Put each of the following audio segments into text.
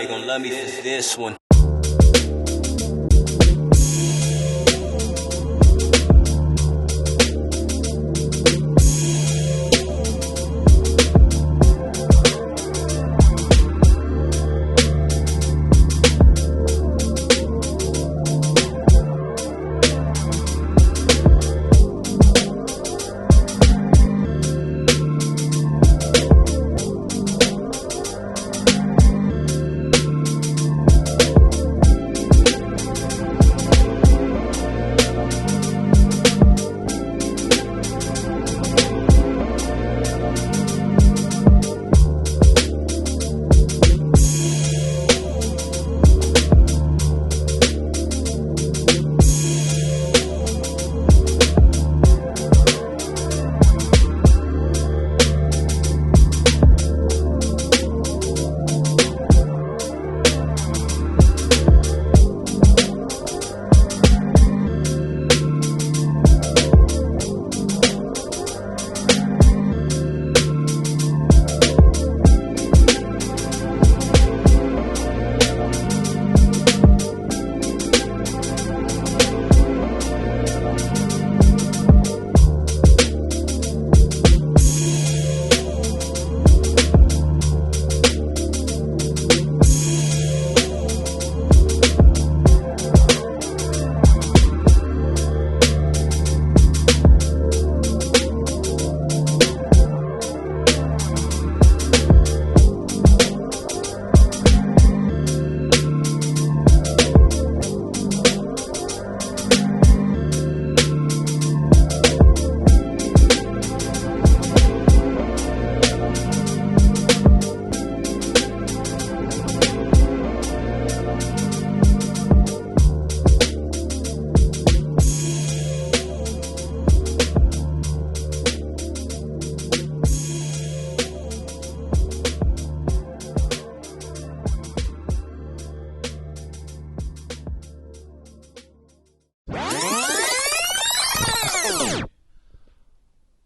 They gon' love me for this one.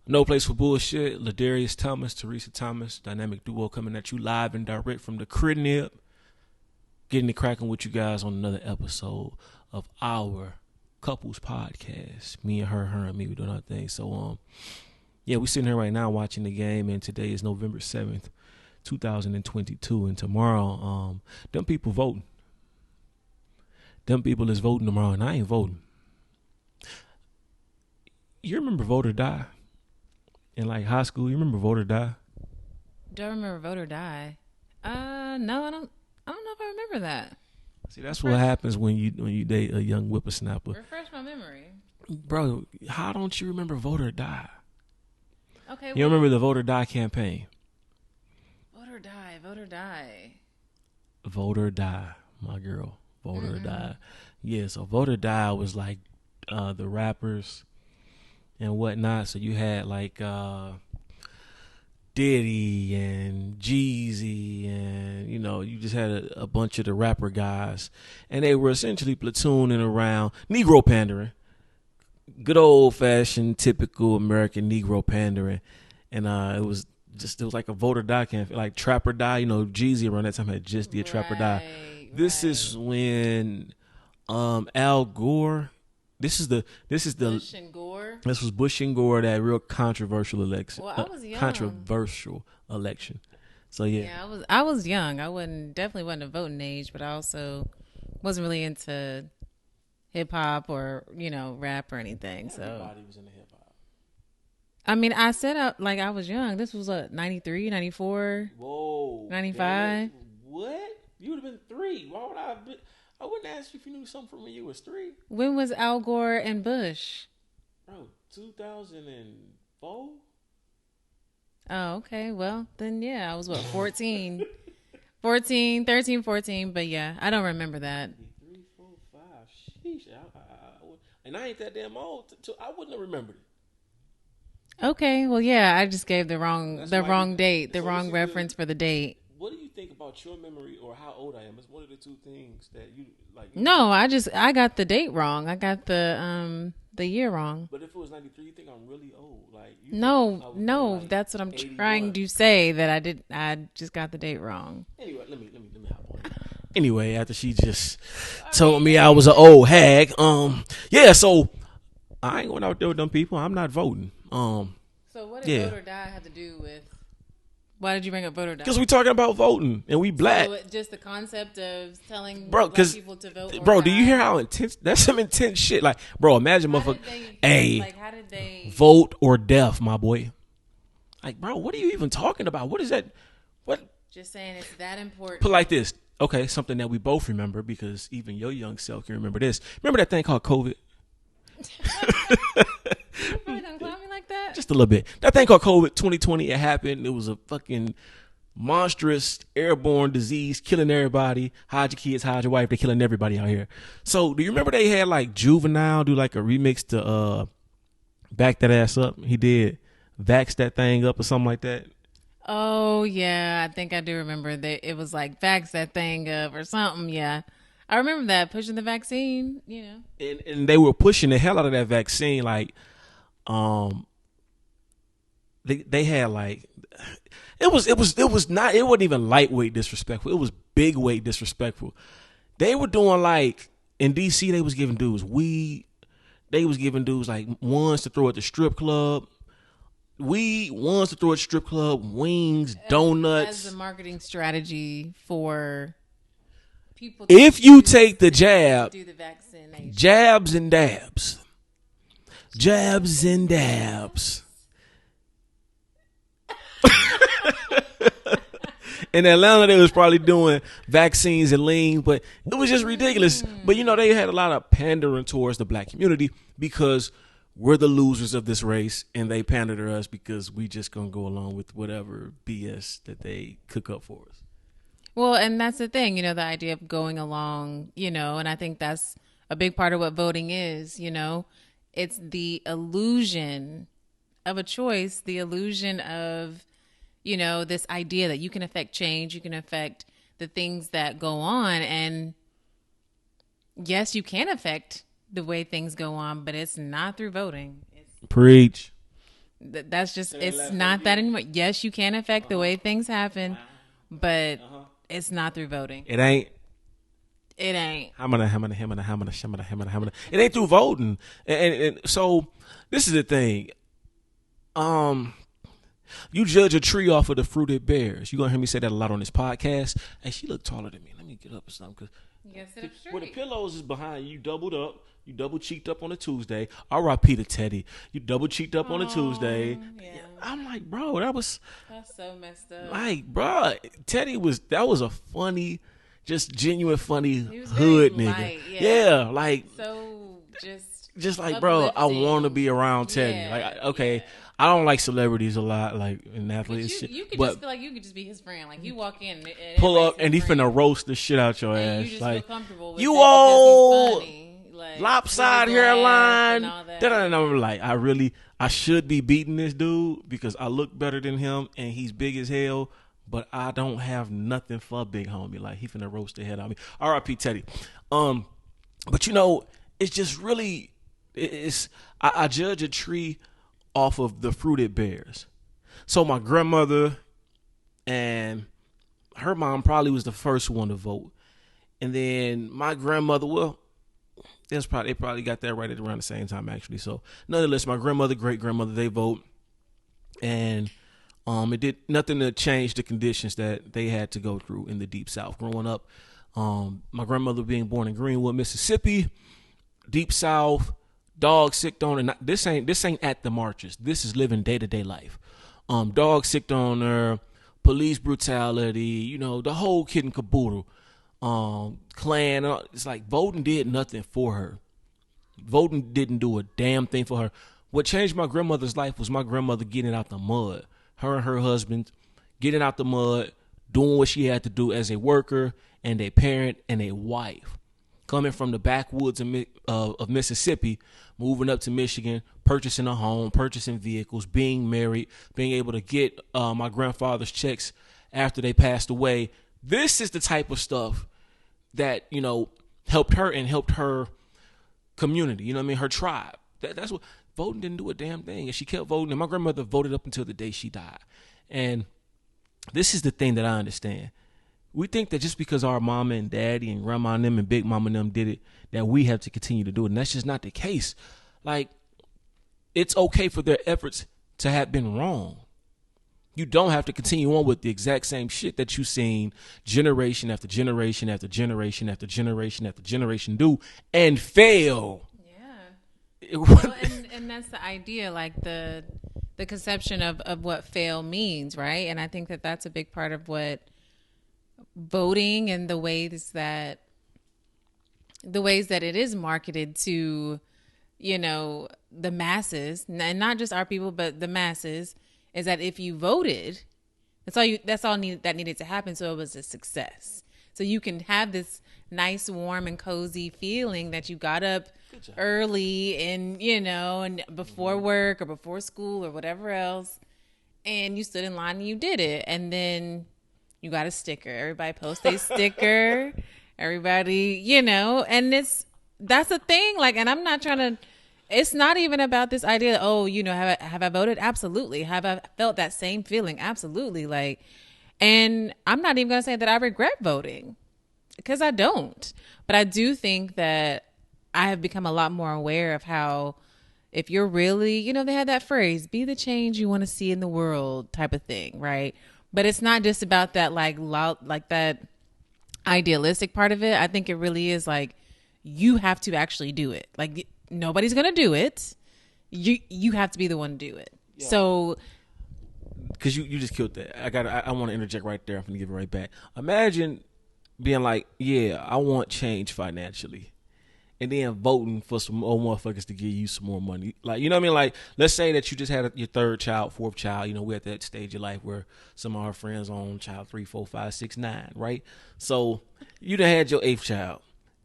No Place for Bullshit, Ladarius Thomas, Teresa Thomas, dynamic duo coming at you live and direct from the crib. Getting it cracking with you guys on another episode of our couples podcast. Me and her and me, we doing our thing. So, yeah, we sitting here right now watching the game, and today is November 7th, 2022, and tomorrow, them people voting. Them people is voting tomorrow, and I ain't voting. You remember Vote or Die? In like high school, you remember Vote or Die? Do I remember Vote or Die? No, I don't know if I remember that. See, that's what happens when you date a young whippersnapper. Refresh my memory. Bro, how don't you remember Vote or Die? Okay. You remember the Vote or Die campaign? Vote or Die, Vote or Die. Vote or Die, my girl. Vote or Die. Yeah, so Vote or Die was like the rappers and whatnot. So you had like Diddy and Jeezy, and you just had a bunch of the rapper guys, and they were essentially platooning around Negro pandering, good old fashioned typical American Negro pandering, and it was like a Vote or Die campaign, like Trap or Die. Jeezy around that time had just did Trap or Die. This is when Al Gore. This is Bush and Gore. This was Bush and Gore, that real controversial election. Well, I was young. Controversial election. So yeah. Yeah, I was young. I definitely wasn't a voting age, but I also wasn't really into hip hop or rap or anything. Everybody was into hip hop. I mean, I said I was young. This was 93, 94. Whoa. 95. What? You would have been 3. Why would I have been? I wouldn't ask you if you knew something from when you was 3. When was Al Gore and Bush? Bro, 2004? Oh, okay. Well, then, yeah, I was, 14? 13, 14. But, yeah, I don't remember that. 3, 4, 5. Sheesh. And I ain't that damn old. I wouldn't have remembered it. Okay. Well, yeah, I just gave the wrong date, the wrong reference for the date. What do you think about your memory or how old I am? It's one of the two things that you like. No, I got the date wrong. I got the year wrong. But if it was 93, you think I'm really old? Like no, like that's what I'm 81. trying to say, that I just got the date wrong. Anyway, let me hop on. Anyway, after she just told me I was an old hag, yeah. So I ain't going out there with them people. I'm not voting. So what did Yeah. vote or die have to do with? Why did you bring up vote or die? Because we talking about voting and we black. So just the concept of telling Bro, black people to vote. bro, or do die? you hear how intense? That's some intense shit. Like, bro, imagine How motherfucker. did Hey, how did they vote or death, my boy. Like, bro, what are you even talking about? What is that? What? just saying it's that important? Put like this. Okay, something that we both remember because even your young self can remember this. Remember that thing called COVID? You probably don't clown me like that. Just a little bit. That thing called COVID 2020, it happened. It was a fucking monstrous airborne disease killing everybody. Hide your kids, hide your wife. They're killing everybody out here. So do you remember they had like Juvenile do like a remix to Back That Ass Up? He did Vax That Thing Up or something like that. Oh yeah, I think I do remember that it was like vax that thing up or something. Yeah, I remember that pushing the vaccine. You know, And they were pushing the hell out of that vaccine. Like, they had like it wasn't even lightweight disrespectful. It was big weight disrespectful. They were doing like in DC they was giving dudes weed. They was giving dudes like ones to throw at the strip club. Weed, ones to throw at the strip club, wings, donuts. as a marketing strategy for people. If you take the jab, do the vaccination. jabs and dabs. Jabs and dabs. In Atlanta, they was probably doing vaccines and lean, but it was just ridiculous. But, you know, they had a lot of pandering towards the black community because we're the losers of this race, and they pander to us because we just going to go along with whatever BS that they cook up for us. Well, and that's the thing, you know, the idea of going along, you know, and I think that's a big part of what voting is, you know. It's the illusion of a choice, the illusion of, you know, this idea that you can affect change, you can affect the things that go on. And yes, you can affect the way things go on, but it's not through voting. Preach. That's just, it's not that anymore. Yes, you can affect the way things happen, but it's not through voting. It ain't. It ain't. It ain't through voting. And so this is the thing. You judge a tree off of the fruit it bears. You're going to hear me say that a lot on this podcast. Hey, she look taller than me. Let me get up or something. Cause where the pillows is behind you, doubled up. You double cheeked up on a Tuesday. R.I.P. to Teddy. You double cheeked up on a Tuesday. Yeah. I'm like, bro, that's so messed up. like, bro, that was a funny, just genuine funny He was hood very nigga. light, Yeah, like So just like, bro, I uplifting. want to be around Teddy. Yeah, Like, okay, I don't like celebrities a lot, like in But athletes. you could but just feel like you could just be his friend. Like you walk in, and pull up everybody's and he his friend. finna roast the shit out your And ass. you just Like, feel comfortable with you it because old he's funny. Like, lopside he was laugh hairline. and all that. And I'm like, I should be beating this dude because I look better than him and he's big as hell. But I don't have nothing for big homie. Like he finna roast the head out of me. R.I.P. Teddy. But you know, it's just really, I judge a tree off of the fruit it bears. So my grandmother and her mom probably was the first one to vote. And then my grandmother, well, they probably got that right at around the same time actually. So nonetheless, my grandmother, great grandmother, they vote. And it did nothing to change the conditions that they had to go through in the Deep South. Growing up, my grandmother being born in Greenwood, Mississippi, Deep South, dog sicked on, and this ain't at the marches. This is living day-to-day life. Dog sicked on her, police brutality, you know, the whole kid and caboodle. Klan, it's like voting did nothing for her. Voting didn't do a damn thing for her. What changed my grandmother's life was my grandmother getting out the mud. Her and her husband getting out the mud, doing what she had to do as a worker and a parent and a wife. Coming from the backwoods of Mississippi, moving up to Michigan, purchasing a home, purchasing vehicles, being married, being able to get my grandfather's checks after they passed away. This is the type of stuff that, you know, helped her and helped her community, you know what I mean, her tribe. That's what, voting didn't do a damn thing. And she kept voting, and my grandmother voted up until the day she died. And this is the thing that I understand. We think that just because our mama and daddy and grandma and them and big mama and them did it, that we have to continue to do it. And that's just not the case. Like, it's okay for their efforts to have been wrong. You don't have to continue on with the exact same shit that you've seen generation after generation after generation after generation after generation do and fail. Yeah. Well, and that's the idea, like the conception of what fail means, right? And I think that that's a big part of what voting and the ways that it is marketed to, you know, the masses, and not just our people, but the masses, is that if you voted, that's all that needed to happen. So it was a success. So you can have this nice, warm and cozy feeling that you got up early and, you know, and before work or before school or whatever else, and you stood in line and you did it. And then you got a sticker. Everybody posts a sticker. Everybody, you know, and that's a thing. Like, and I'm not trying to, it's not even about this idea, oh, you know, have I voted? Absolutely. Have I felt that same feeling? Absolutely. Like, and I'm not even going to say that I regret voting, because I don't. But I do think that I have become a lot more aware of how, if you're really, you know, they had that phrase, be the change you want to see in the world type of thing, right? But it's not just about that, like that idealistic part of it. I think it really is like, you have to actually do it. Like, nobody's going to do it. You have to be the one to do it. Yeah. So, because you just killed that. I want to interject right there. I'm going to give it right back. Imagine being like, yeah, I want change financially, and then voting for some old motherfuckers to give you some more money. Like, you know what I mean? Like, let's say that you just had your third child, fourth child. You know, we're at that stage of life where some of our friends on child 3, 4, 5, 6, 9, right? So you done had your 8th child,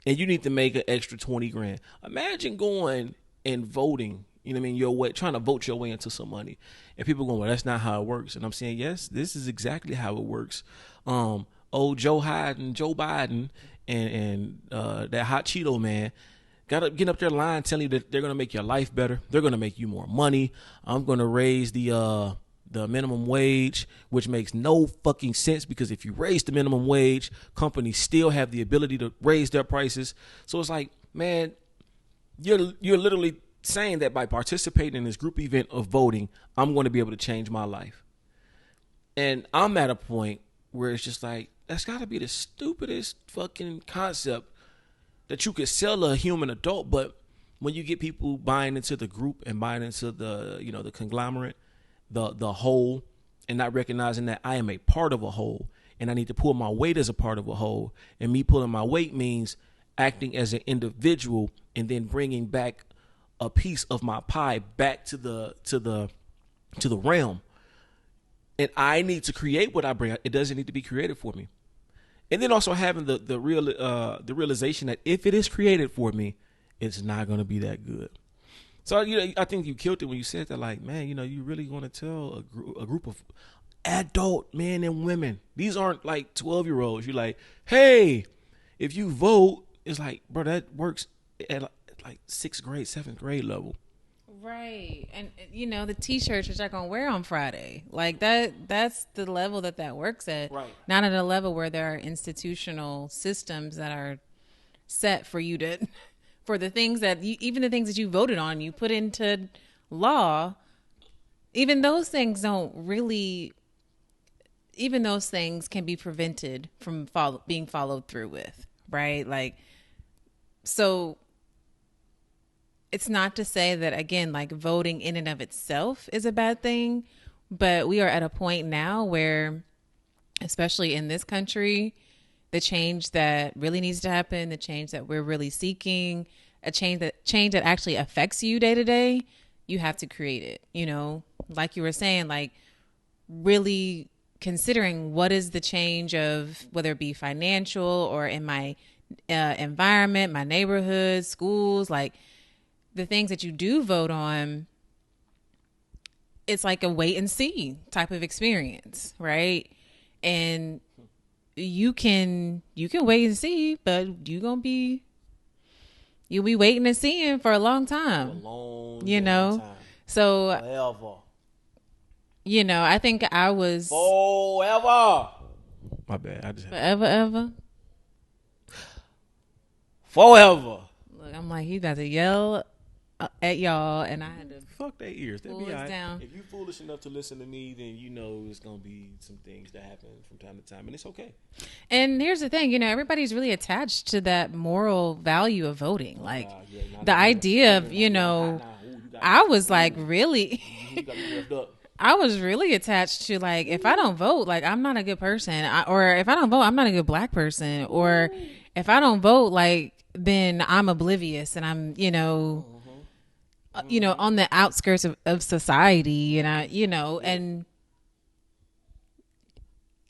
and you need to make an extra 20 grand. Imagine going and voting, you know what I mean, your way, trying to vote your way into some money. And people going, well, that's not how it works. And I'm saying, yes, this is exactly how it works. Joe Biden and that hot Cheeto man got up, getting up their line telling you that they're going to make your life better. They're going to make you more money. I'm going to raise the minimum wage, which makes no fucking sense, because if you raise the minimum wage, companies still have the ability to raise their prices. So it's like, man, you're literally saying that by participating in this group event of voting, I'm going to be able to change my life. And I'm at a point where it's just like, that's got to be the stupidest fucking concept that you could sell a human adult. But when you get people buying into the group and buying into the, you know, the conglomerate, the whole, and not recognizing that I am a part of a whole, and I need to pull my weight as a part of a whole, and me pulling my weight means acting as an individual and then bringing back a piece of my pie back to the realm. And I need to create what I bring. It doesn't need to be created for me. And then also having the realization that if it is created for me, it's not going to be that good. So, you know, I think you killed it when you said that. Like, man, you know, you really want to tell a group of adult men and women. These aren't like 12-year-olds. You're like, hey, if you vote, it's like, bro, that works at like 6th grade, 7th grade level. Right. And, you know, the T-shirts that you're going to wear on Friday, like that's the level that works at. Right. Not at a level where there are institutional systems that are set for you to, for the things that even the things that you voted on, you put into law, even those things don't really, even those things can be prevented from being followed through with. Right. Like, so it's not to say that, again, like voting in and of itself is a bad thing, but we are at a point now where, especially in this country, the change that really needs to happen, the change that we're really seeking, a change that actually affects you day to day, you have to create it. You know, like you were saying, like really considering what is the change of, whether it be financial or in my environment, my neighborhood, schools, like the things that you do vote on, it's like a wait and see type of experience, right? And you can wait and see, but you'll be waiting and seeing for a long time. You know? Time. So forever. You know, I think I was forever. My bad. I just Forever, ever. forever. Look, I'm like, he about to yell at y'all, and I had to Fuck their ears. They'll pull be us all right. down. If you foolish enough to listen to me, then you know it's gonna be some things that happen from time to time, and it's okay. And here's the thing, everybody's really attached to that moral value of voting. Like the idea of, I was like really, You got me left up. I was really attached to like, if I don't vote, like I'm not a good person, or if I don't vote, I'm not a good black person, or if I don't vote, like then I'm oblivious and I'm, on the outskirts of society, and and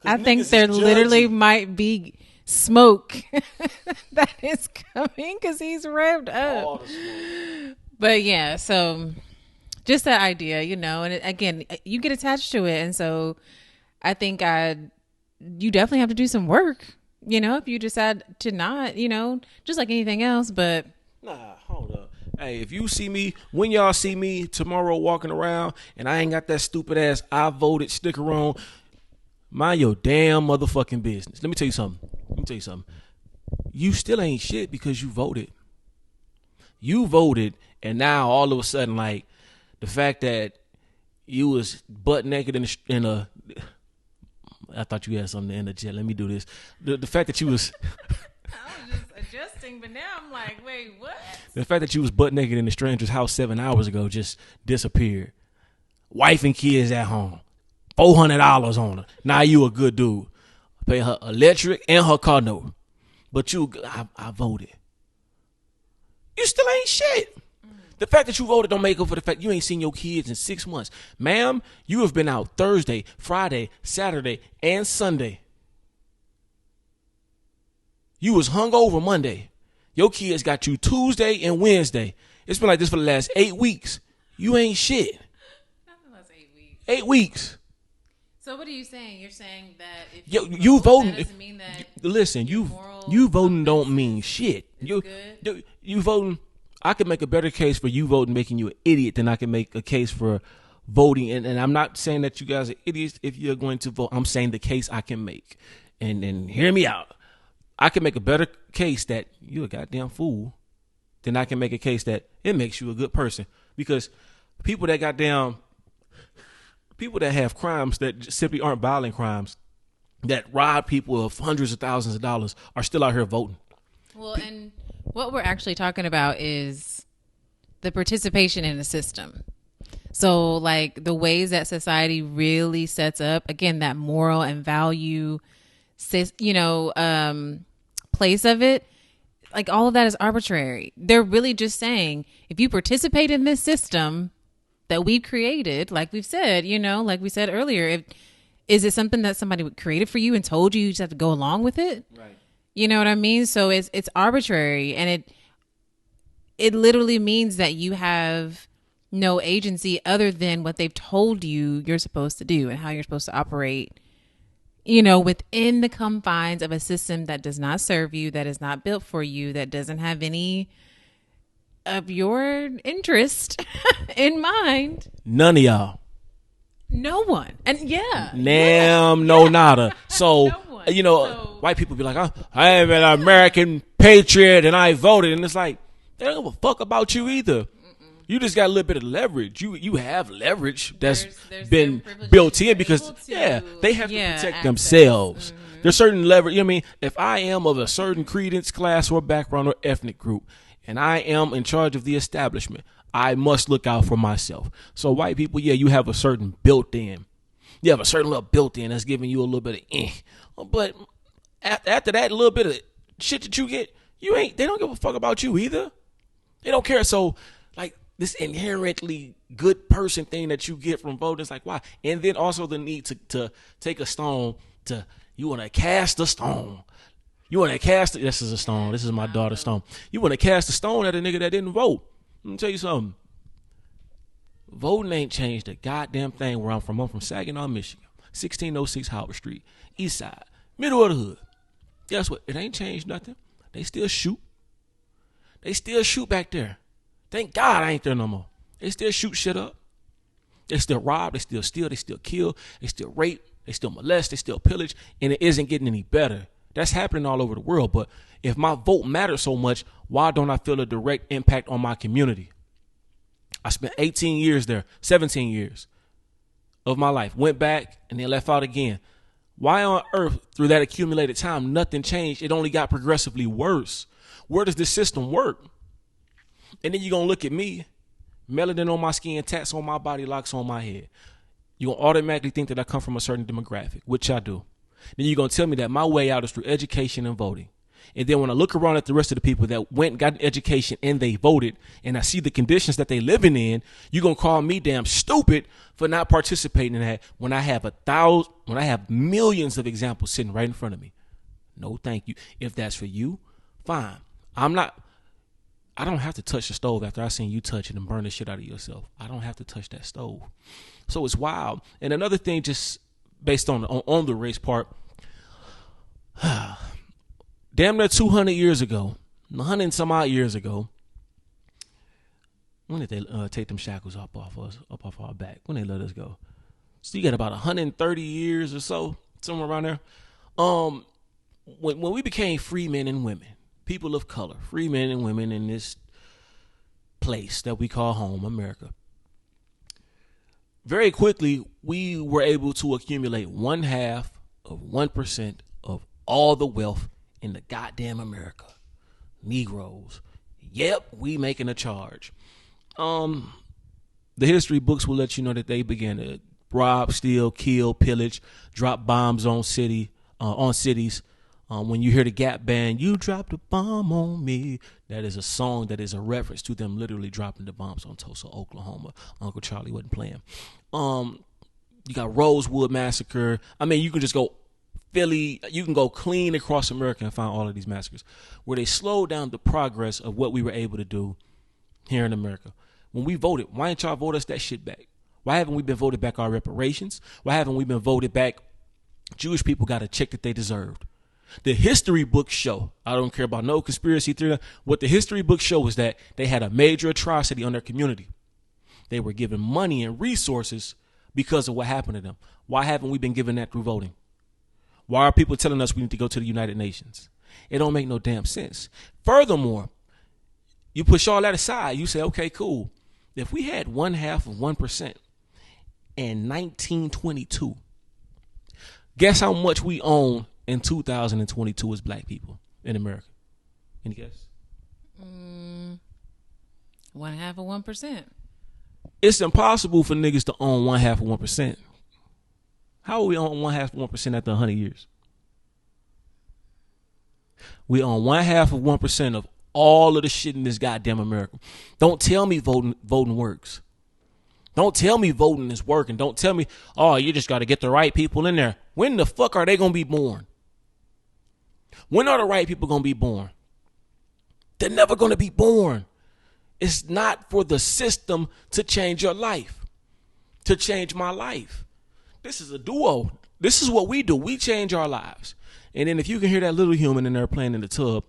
I think there literally might be smoke that is coming because he's revved up. But yeah, so just that idea, and again, you get attached to it. And so I think you definitely have to do some work, if you decide to not, just like anything else. But nah, hold up. Hey, if you see me, when y'all see me tomorrow walking around and I ain't got that stupid ass I voted sticker on, mind your damn motherfucking business. Let me tell you something. You still ain't shit because you voted. You voted, and now all of a sudden, like, the fact that you was butt naked in a I thought you had something in the jet. Let me do this. The fact that you was I was just adjusting, but now I'm like, wait, what? The fact that you was butt naked in a stranger's house 7 hours ago just disappeared. Wife and kids at home. $400 on her. Now you a good dude. Pay her electric and her car note. But I voted. You still ain't shit. The fact that you voted don't make up for the fact you ain't seen your kids in 6 months. Ma'am, you have been out Thursday, Friday, Saturday, and Sunday. You was hungover Monday. Your kids got you Tuesday and Wednesday. It's been like this for the last 8 weeks. You ain't shit. Not the last 8 weeks. 8 weeks. So what are you saying? You're saying that if you voting, that doesn't mean that listen, you voting don't mean shit. You voting. I could make a better case for you voting making you an idiot than I can make a case for voting. And I'm not saying that you guys are idiots if you're going to vote. I'm saying the case I can make. And hear me out. I can make a better case that you're a goddamn fool than I can make a case that it makes you a good person. Because people that have crimes that simply aren't violent crimes, that rob people of hundreds of thousands of dollars, are still out here voting. Well, and what we're actually talking about is the participation in the system. So like the ways that society really sets up, again, that moral and value, place of it, like all of that is arbitrary. They're really just saying, if you participate in this system that we created, like we've said, like we said earlier, is it something that somebody created for you and told you just have to go along with it? Right. You know what I mean? So it's arbitrary, and it literally means that you have no agency other than what they've told you you're supposed to do and how you're supposed to operate, within the confines of a system that does not serve you, that is not built for you, that doesn't have any of your interest in mind. None of y'all. No one. And nada. So, no white people be like, I am an American patriot and I voted. And it's like, they don't give a fuck about you either. You just got a little bit of leverage. You have leverage that's been built in because, they have to protect themselves. Mm-hmm. There's certain leverage. You know what I mean? If I am of a certain credence, class, or background or ethnic group, and I am in charge of the establishment, I must look out for myself. So white people, you have a certain built-in. You have a certain little built-in that's giving you a little bit of But after that little bit of shit that you get, they don't give a fuck about you either. They don't care. So, like, this inherently good person thing that you get from voting, it's like, why? And then also the need to take a stone you want to cast a stone. You want to cast this is a stone. This is my daughter's stone. You want to cast a stone at a nigga that didn't vote. Let me tell you something. Voting ain't changed a goddamn thing where I'm from. I'm from Saginaw, Michigan. 1606 Howard Street. East side. Middle of the hood. Guess what? It ain't changed nothing. They still shoot. They still shoot back there. Thank God I ain't there no more. They still shoot shit up. They still rob. They still steal. They still kill. They still rape. They still molest, they still pillage, and it isn't getting any better. That's happening all over the world. But if my vote matters so much, why don't I feel a direct impact on my community? I spent 18 years there, 17 years of my life. Went back and then left out again. Why on earth, through that accumulated time, nothing changed? It only got progressively worse. Where does this system work? And then you're going to look at me, melanin on my skin, tats on my body, locks on my head. You're going to automatically think that I come from a certain demographic, which I do. Then you're going to tell me that my way out is through education and voting. And then when I look around at the rest of the people that went and got an education and they voted, and I see the conditions that they living in, you're going to call me damn stupid for not participating in that when I have millions of examples sitting right in front of me. No, thank you. If that's for you, fine. I don't have to touch the stove after I seen you touch it and burn the shit out of yourself. I don't have to touch that stove. So it's wild. And another thing, just based on the race part, damn near 200 years ago, 100 and some odd years ago, when did they take them shackles up off our back? When they let us go? So you got about 130 years or so, somewhere around there. When we became free men and women, people of color, free men and women in this place that we call home, America, very quickly we were able to accumulate 1/2% of all the wealth in the goddamn America. Negroes. Yep, we making a charge. The history books will let you know that they began to rob, steal, kill, pillage, drop bombs on cities. When you hear the Gap Band, you dropped a bomb on me, that is a song that is a reference to them literally dropping the bombs on Tulsa, Oklahoma. Uncle Charlie wasn't playing. You got Rosewood Massacre. I mean, you can just go Philly, you can go clean across America and find all of these massacres where they slowed down the progress of what we were able to do here in America. When we voted, why didn't y'all vote us that shit back? Why haven't we been voted back our reparations? Why haven't we been voted back Jewish people got a check that they deserved? The history books show, I don't care about no conspiracy theory, what the history books show is that they had a major atrocity on their community. They were given money and resources because of what happened to them. Why haven't we been given that through voting? Why are people telling us we need to go to the United Nations? It don't make no damn sense. Furthermore, you push all that aside. You say, okay, cool. If we had 1/2% in 1922, guess how much we own in 2022 as black people in America? Any guess? 1/2%. It's impossible for niggas to own 1/2%. How are we on 1/2% after 100 years? We own 1/2% of all of the shit in this goddamn America. Don't tell me voting works. Don't tell me voting is working. Don't tell me, oh, you just got to get the right people in there. When the fuck are they going to be born? When are the right people going to be born? They're never going to be born. It's not for the system to change your life, to change my life. This is a duo. This is what we do. We change our lives. And then if you can hear that little human in there playing in the tub,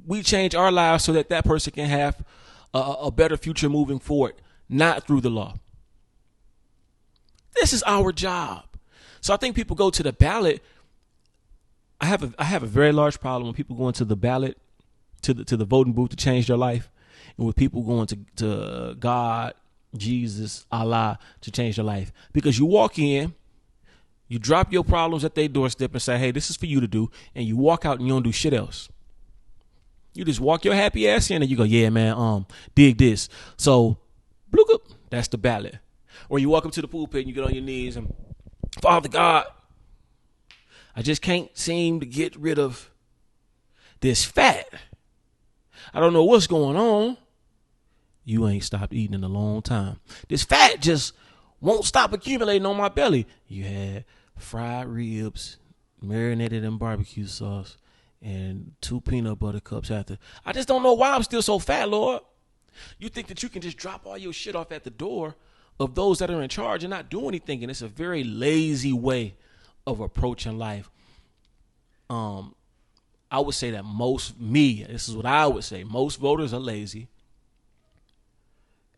we change our lives so that that person can have a better future moving forward, not through the law. This is our job. So I think people go to the ballot. I have a very large problem when people go into the ballot, to the voting booth to change their life, and with people going to God, Jesus, Allah to change their life. Because you walk in, you drop your problems at their doorstep and say, hey, this is for you to do, and you walk out and you don't do shit else. You just walk your happy ass in and you go, yeah, man, dig this. So, bloop up, that's the ballot. Or you walk up to the pulpit and you get on your knees and, Father God, I just can't seem to get rid of this fat. I don't know what's going on. You ain't stopped eating in a long time. This fat just won't stop accumulating on my belly. You had fried ribs, marinated in barbecue sauce, and 2 peanut butter cups after. I just don't know why I'm still so fat, Lord. You think that you can just drop all your shit off at the door of those that are in charge and not do anything. And it's a very lazy way of approaching life. I would say that this is what I would say. Most voters are lazy.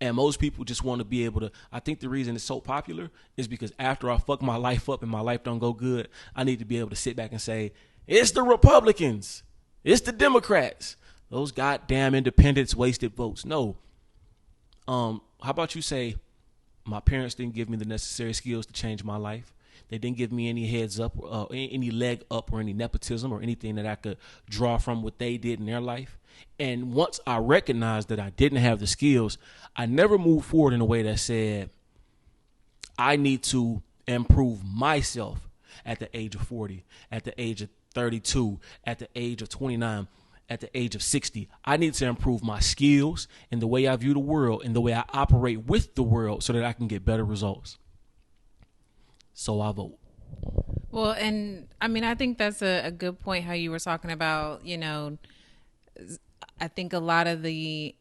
And most people just want to be able to. I think the reason it's so popular is because after I fuck my life up and my life don't go good, I need to be able to sit back and say, it's the Republicans, it's the Democrats, those goddamn independents wasted votes. No. How about you say, my parents didn't give me the necessary skills to change my life. They didn't give me any heads up, any leg up, or any nepotism or anything that I could draw from what they did in their life. And once I recognized that I didn't have the skills, I never moved forward in a way that said, I need to improve myself at the age of 40, at the age of 32, at the age of 29, at the age of 60. I need to improve my skills and the way I view the world and the way I operate with the world so that I can get better results. So I vote. Well, and I mean, I think that's a good point how you were talking about, I think a lot of the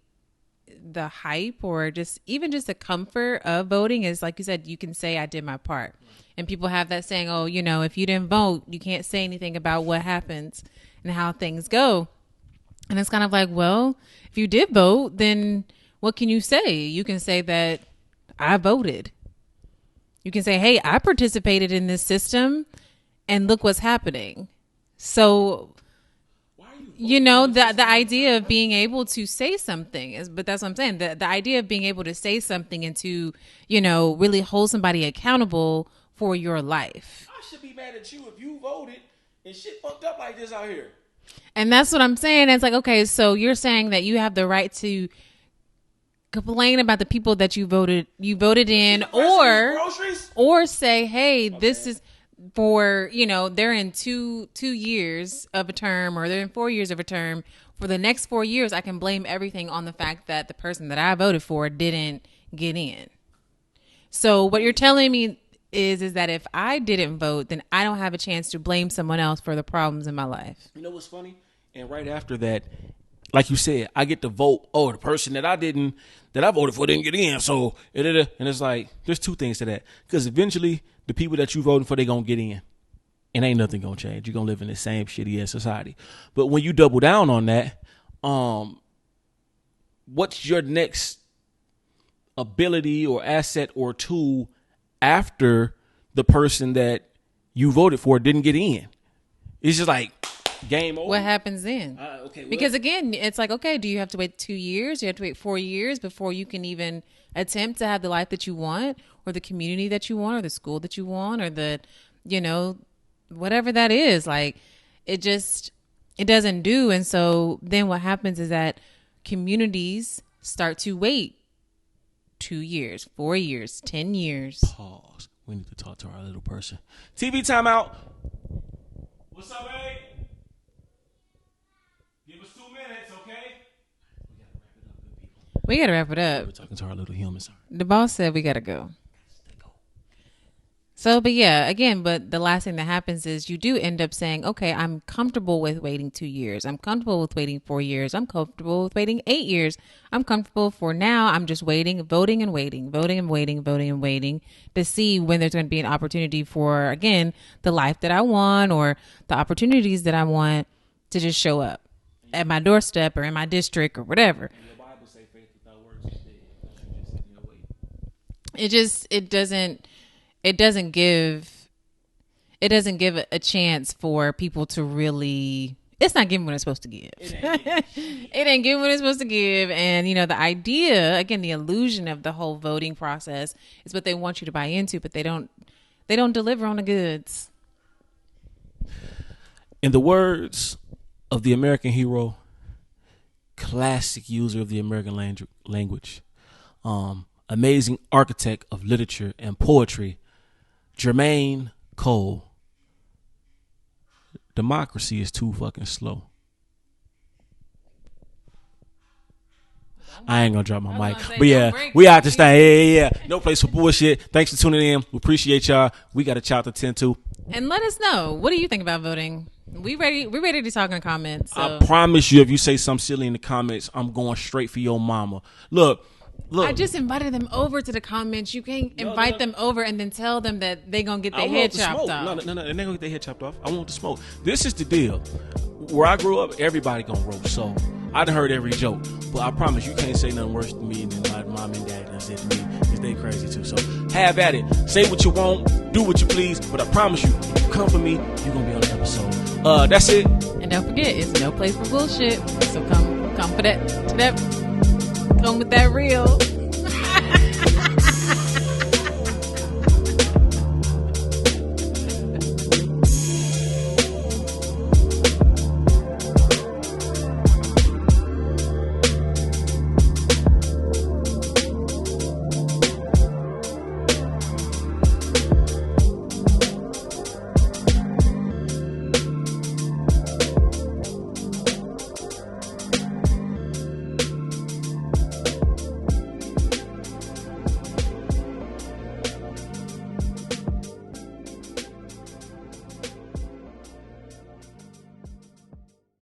hype or just even just the comfort of voting is, like you said, you can say I did my part. And people have that saying, oh, if you didn't vote, you can't say anything about what happens and how things go. And it's kind of like, well, if you did vote, then what can you say? You can say that I voted. You can say, hey, I participated in this system and look what's happening. So, the idea of being able to say something is, but that's what I'm saying. The idea of being able to say something and to, really hold somebody accountable for your life. I should be mad at you if you voted and shit fucked up like this out here. And that's what I'm saying. It's like, okay, so you're saying that you have the right to complain about the people that you voted in, or say, hey, okay, this is for, they're in two years of a term, or they're in 4 years of a term. For the next 4 years, I can blame everything on the fact that the person that I voted for didn't get in. So what you're telling me is that if I didn't vote, then I don't have a chance to blame someone else for the problems in my life. You know what's funny? And right after that, like you said, I get to vote. Oh, the person that I voted for didn't get in. So, and it's like, there's two things to that. Because eventually, the people that you voting for, they going to get in. And ain't nothing going to change. You're going to live in the same shitty ass society. But when you double down on that, what's your next ability or asset or tool after the person that you voted for didn't get in? It's just like, game over. What happens then? Because again, it's like, okay, do you have to wait 2 years? Do you have to wait 4 years before you can even attempt to have the life that you want, or the community that you want, or the school that you want, or the, whatever that is? Like, it doesn't do. And so then what happens is that communities start to wait 2 years, 4 years, 10 years. Pause. We need to talk to our little person. TV timeout. What's up, babe? Give us 2 minutes, okay? We gotta wrap it up. We're talking to our little humans. The boss said we gotta go. So, but yeah, again, but the last thing that happens is you do end up saying, okay, I'm comfortable with waiting 2 years. I'm comfortable with waiting 4 years. I'm comfortable with waiting 8 years. I'm comfortable for now. I'm just waiting, voting and waiting to see when there's going to be an opportunity for, again, the life that I want or the opportunities that I want to just show up at my doorstep or in my district or whatever. The Bible say faith without works is dead. It doesn't give a chance for people to really, it's not giving what it's supposed to give. It ain't giving what it's supposed to give. And, the idea, again, the illusion of the whole voting process is what they want you to buy into, but they don't deliver on the goods. In the words of the American hero, classic user of the American language, amazing architect of literature and poetry, Jermaine Cole, democracy is too fucking slow. I ain't gonna drop my mic. But yeah, we out this thing. Yeah. No place for bullshit. Thanks for tuning in. We appreciate y'all. We got a child to tend to. And let us know. What do you think about voting? We're ready to talk in comments. So. I promise you, if you say something silly in the comments, I'm going straight for your mama. Look. I just invited them over to the comments. You can't invite them over and then tell them that they're going to get their head chopped off. No, they're not going to get their head chopped off. I want the smoke. This is the deal. Where I grew up, everybody going to roast. So I done heard every joke. But I promise you can't say nothing worse to me than my mom and dad done said to me, because they crazy too. So have at it. Say what you want, do what you please, but I promise you, if you come for me, you're gonna be on the episode. That's it. And don't forget, it's no place for bullshit. So come for that, come with that real.